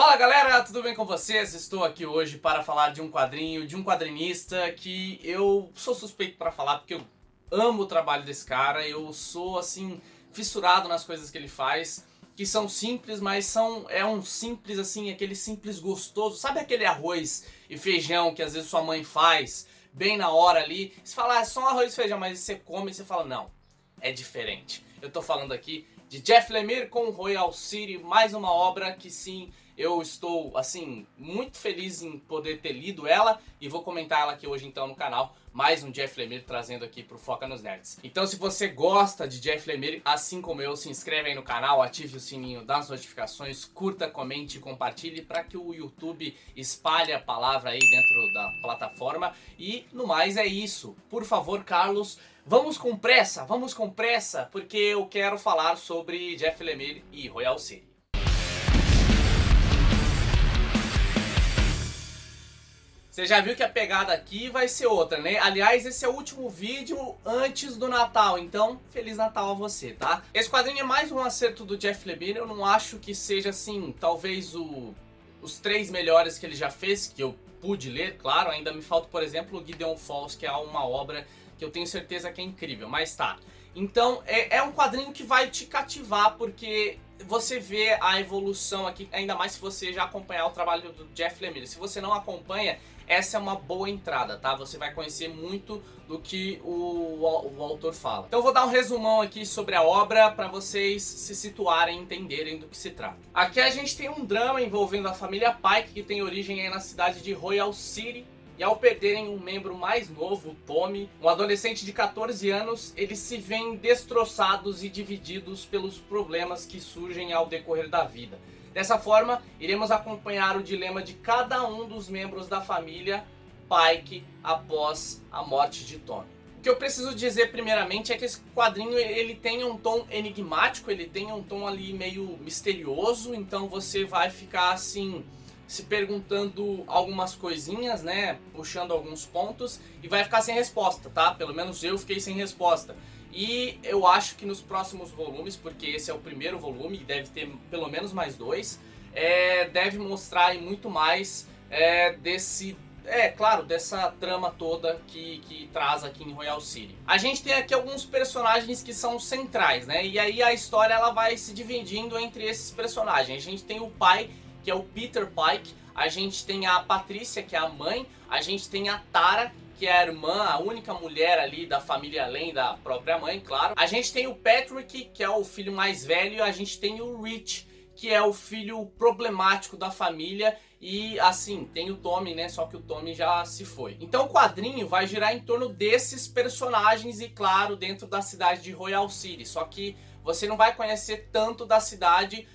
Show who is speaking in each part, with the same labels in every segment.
Speaker 1: Fala galera, tudo bem com vocês? Estou aqui hoje para falar de um quadrinho, de um quadrinista que eu sou suspeito para falar porque eu amo o trabalho desse cara, eu sou assim fissurado nas coisas que ele faz, que são simples, mas é um simples assim, aquele simples gostoso. Sabe aquele arroz e feijão que às vezes sua mãe faz bem na hora ali? Você fala, é só um arroz e feijão, mas você come e você fala, não, é diferente. Eu tô falando aqui de Jeff Lemire com Royal City, mais uma obra que sim, eu estou assim muito feliz em poder ter lido ela e vou comentar ela aqui hoje então no canal. Mais um Jeff Lemire trazendo aqui pro Foca nos Nerds. Então se você gosta de Jeff Lemire, assim como eu, se inscreve aí no canal, ative o sininho das notificações, curta, comente e compartilhe para que o YouTube espalhe a palavra aí dentro da plataforma. E no mais é isso. Por favor, Carlos, vamos com pressa, porque eu quero falar sobre Jeff Lemire e Royal City. Você já viu que a pegada aqui vai ser outra, né? Aliás, esse é o último vídeo antes do Natal, então Feliz Natal a você, tá? Esse quadrinho é mais um acerto do Jeff Lemire, eu não acho que seja assim, talvez os 3 melhores que ele já fez, que eu pude ler, claro, ainda me falta, por exemplo, o Gideon Falls, que é uma obra que eu tenho certeza que é incrível, mas tá. Então, é um quadrinho que vai te cativar, porque você vê a evolução aqui, ainda mais se você já acompanhar o trabalho do Jeff Lemire. Se você não acompanha, essa é uma boa entrada, tá? Você vai conhecer muito do que o autor fala. Então eu vou dar um resumão aqui sobre a obra para vocês se situarem e entenderem do que se trata. Aqui a gente tem um drama envolvendo a família Pike, que tem origem aí na cidade de Royal City. E ao perderem um membro mais novo, o Tommy, um adolescente de 14 anos, eles se veem destroçados e divididos pelos problemas que surgem ao decorrer da vida. Dessa forma, iremos acompanhar o dilema de cada um dos membros da família Pike após a morte de Tommy. O que eu preciso dizer primeiramente é que esse quadrinho ele tem um tom enigmático, ele tem um tom ali meio misterioso, então você vai ficar assim se perguntando algumas coisinhas, né, puxando alguns pontos e vai ficar sem resposta, tá? Pelo menos eu fiquei sem resposta. E eu acho que nos próximos volumes, porque esse é o primeiro volume e deve ter pelo menos mais 2, deve mostrar aí muito mais dessa trama toda que traz aqui em Royal City. A gente tem aqui alguns personagens que são centrais, né? E aí a história ela vai se dividindo entre esses personagens. A gente tem o pai, que é o Peter Pike, a gente tem a Patrícia, que é a mãe, a gente tem a Tara, que é a irmã, a única mulher ali da família além da própria mãe, claro. A gente tem o Patrick, que é o filho mais velho, e a gente tem o Rich, que é o filho problemático da família, e assim, tem o Tommy, né, só que o Tommy já se foi. Então o quadrinho vai girar em torno desses personagens e claro, dentro da cidade de Royal City, só que você não vai conhecer tanto da cidade,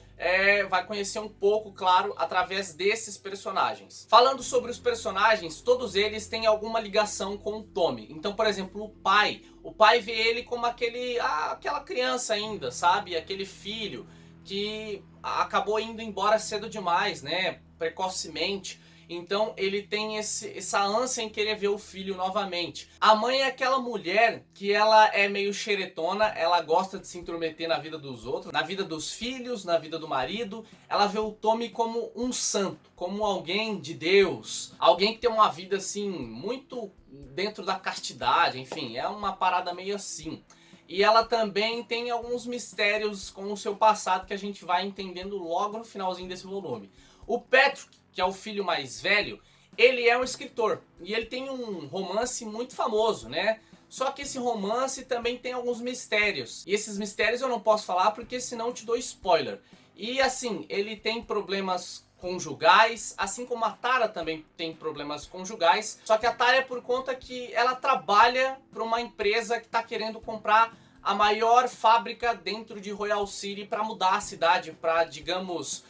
Speaker 1: vai conhecer um pouco, claro, através desses personagens. Falando sobre os personagens, todos eles têm alguma ligação com o Tommy. Então, por exemplo, o pai vê ele como aquela criança ainda, sabe? Aquele filho que acabou indo embora cedo demais, né? Precocemente. Então ele tem essa ânsia em querer ver o filho novamente. A mãe é aquela mulher que ela é meio xeretona, ela gosta de se intrometer na vida dos outros, na vida dos filhos, na vida do marido. Ela vê o Tommy como um santo, como alguém de Deus, alguém que tem uma vida assim, muito dentro da castidade, enfim, é uma parada meio assim. E ela também tem alguns mistérios com o seu passado que a gente vai entendendo logo no finalzinho desse volume. O Patrick, que é o filho mais velho, ele é um escritor e ele tem um romance muito famoso, né? Só que esse romance também tem alguns mistérios. E esses mistérios eu não posso falar porque senão eu te dou spoiler. E assim, ele tem problemas conjugais, assim como a Tara também tem problemas conjugais. Só que a Tara é por conta que ela trabalha para uma empresa que está querendo comprar a maior fábrica dentro de Royal City para mudar a cidade, para, digamos,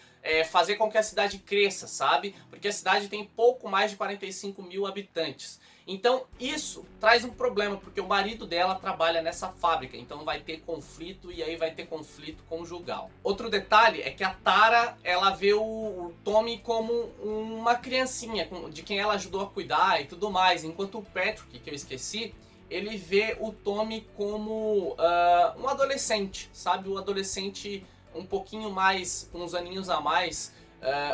Speaker 1: fazer com que a cidade cresça, sabe? Porque a cidade tem pouco mais de 45 mil habitantes. Então isso traz um problema, porque o marido dela trabalha nessa fábrica, então vai ter conflito e aí vai ter conflito conjugal. Outro detalhe é que a Tara, ela vê o Tommy como uma criancinha, de quem ela ajudou a cuidar e tudo mais, enquanto o Patrick, que eu esqueci, ele vê o Tommy como um adolescente, sabe? Um adolescente um pouquinho mais, com uns aninhos a mais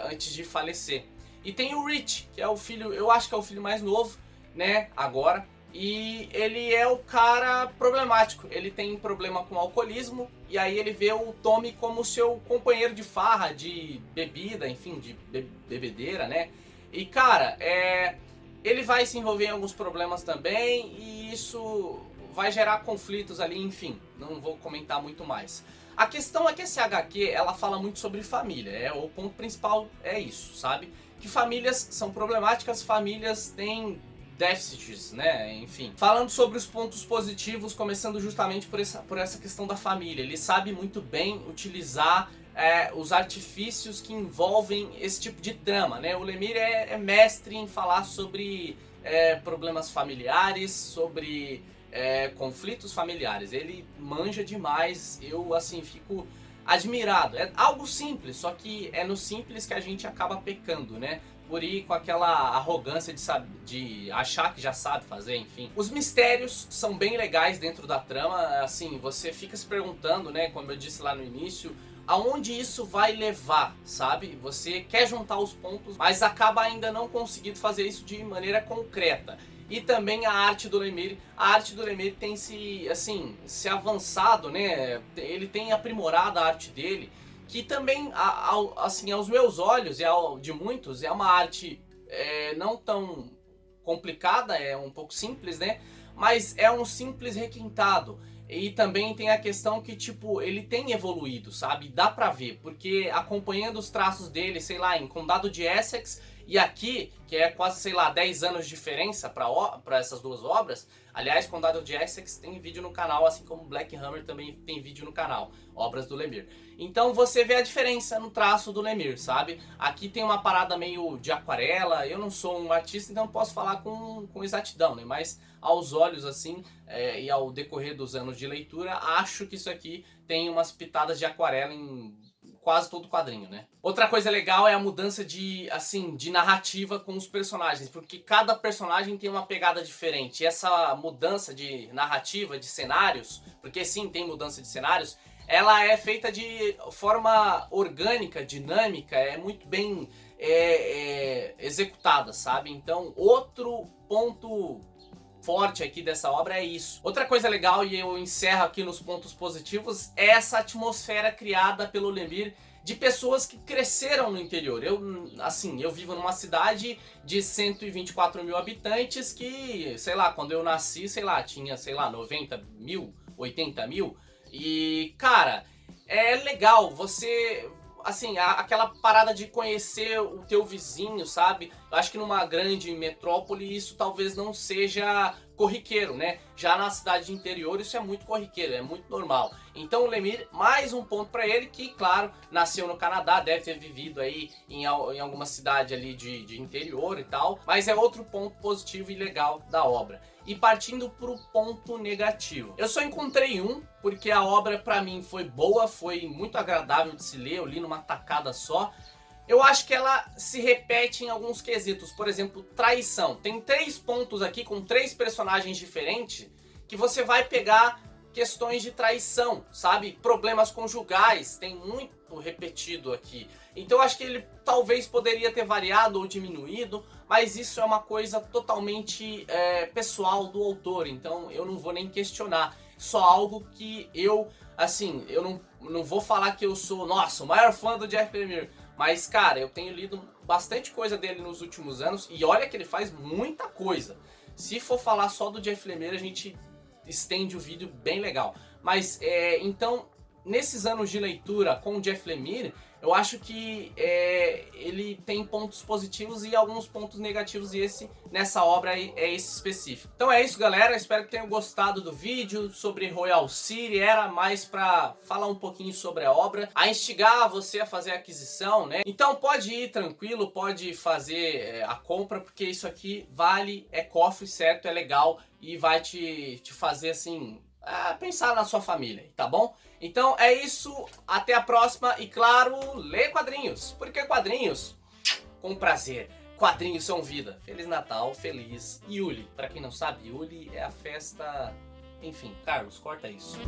Speaker 1: antes de falecer. E tem o Rich, que é o filho, eu acho que é o filho mais novo, né, agora. E ele é o cara problemático, ele tem problema com alcoolismo, e aí ele vê o Tommy como seu companheiro de farra, de bebida, enfim, de bebedeira, né? E cara, ele vai se envolver em alguns problemas também, e isso vai gerar conflitos ali, enfim, não vou comentar muito mais. A questão é que esse HQ, ela fala muito sobre família, o ponto principal é isso, sabe? Que famílias são problemáticas, famílias têm déficits, né, enfim. Falando sobre os pontos positivos, começando justamente por essa questão da família. Ele sabe muito bem utilizar os artifícios que envolvem esse tipo de trama, né. O Lemire é mestre em falar sobre problemas familiares, sobre conflitos familiares. Ele manja demais, eu assim fico admirado. É algo simples, só que é no simples que a gente acaba pecando, né? Por ir com aquela arrogância de achar que já sabe fazer, enfim. Os mistérios são bem legais dentro da trama, assim, você fica se perguntando, né, como eu disse lá no início, aonde isso vai levar, sabe? Você quer juntar os pontos, mas acaba ainda não conseguindo fazer isso de maneira concreta. E também a arte do Lemire. A arte do Lemire tem se avançado, né? Ele tem aprimorado a arte dele, que também, assim, aos meus olhos e de muitos, é uma arte não tão complicada, é um pouco simples, né? Mas é um simples requintado. E também tem a questão que, tipo, ele tem evoluído, sabe? Dá pra ver, porque acompanhando os traços dele, sei lá, em Condado de Essex e aqui, que é quase, sei lá, 10 anos de diferença pra essas duas obras. Aliás, Condado de Essex tem vídeo no canal, assim como Black Hammer também tem vídeo no canal, obras do Lemire. Então você vê a diferença no traço do Lemire, sabe? Aqui tem uma parada meio de aquarela, eu não sou um artista, então não posso falar com exatidão, né? Mas aos olhos, assim, e ao decorrer dos anos de leitura, acho que isso aqui tem umas pitadas de aquarela em quase todo o quadrinho, né? Outra coisa legal é a mudança de narrativa com os personagens, porque cada personagem tem uma pegada diferente. E essa mudança de narrativa, de cenários, porque sim, tem mudança de cenários, ela é feita de forma orgânica, dinâmica, é muito bem executada, sabe? Então, outro ponto forte aqui dessa obra é isso. Outra coisa legal, e eu encerro aqui nos pontos positivos, é essa atmosfera criada pelo Lemire de pessoas que cresceram no interior. Eu vivo numa cidade de 124 mil habitantes que, sei lá, quando eu nasci, sei lá, tinha, sei lá, 90 mil, 80 mil. E, cara, é legal você, assim, aquela parada de conhecer o teu vizinho, sabe? Eu acho que numa grande metrópole isso talvez não seja corriqueiro, né? Já na cidade interior isso é muito corriqueiro, é muito normal. Então o Lemire, mais um ponto pra ele, que claro, nasceu no Canadá, deve ter vivido aí em alguma cidade ali de interior e tal, mas é outro ponto positivo e legal da obra. E partindo pro ponto negativo, eu só encontrei um, porque a obra pra mim foi boa, foi muito agradável de se ler, eu li numa tacada só. Eu acho que ela se repete em alguns quesitos, por exemplo, traição. Tem 3 pontos aqui com 3 personagens diferentes que você vai pegar questões de traição, sabe? Problemas conjugais, tem muito repetido aqui. Então eu acho que ele talvez poderia ter variado ou diminuído, mas isso é uma coisa totalmente pessoal do autor, então eu não vou nem questionar. Só algo que eu não vou falar que eu sou, nossa, o maior fã do Jeff Lemire. Mas, cara, eu tenho lido bastante coisa dele nos últimos anos e olha que ele faz muita coisa. Se for falar só do Jeff Lemire, a gente estende o vídeo bem legal. Mas, então, nesses anos de leitura com o Jeff Lemire, eu acho que ele tem pontos positivos e alguns pontos negativos, e nessa obra é esse específico. Então é isso, galera, espero que tenham gostado do vídeo sobre Royal City. Era mais pra falar um pouquinho sobre a obra, a instigar você a fazer a aquisição, né? Então pode ir tranquilo, pode fazer a compra, porque isso aqui vale, é cofre, certo, é legal e vai te fazer assim, pensar na sua família, tá bom? Então é isso, até a próxima e claro, lê quadrinhos, porque quadrinhos com prazer, quadrinhos são vida. Feliz Natal, feliz Yuli. Pra quem não sabe, Yuli é a festa, enfim, Carlos, corta isso.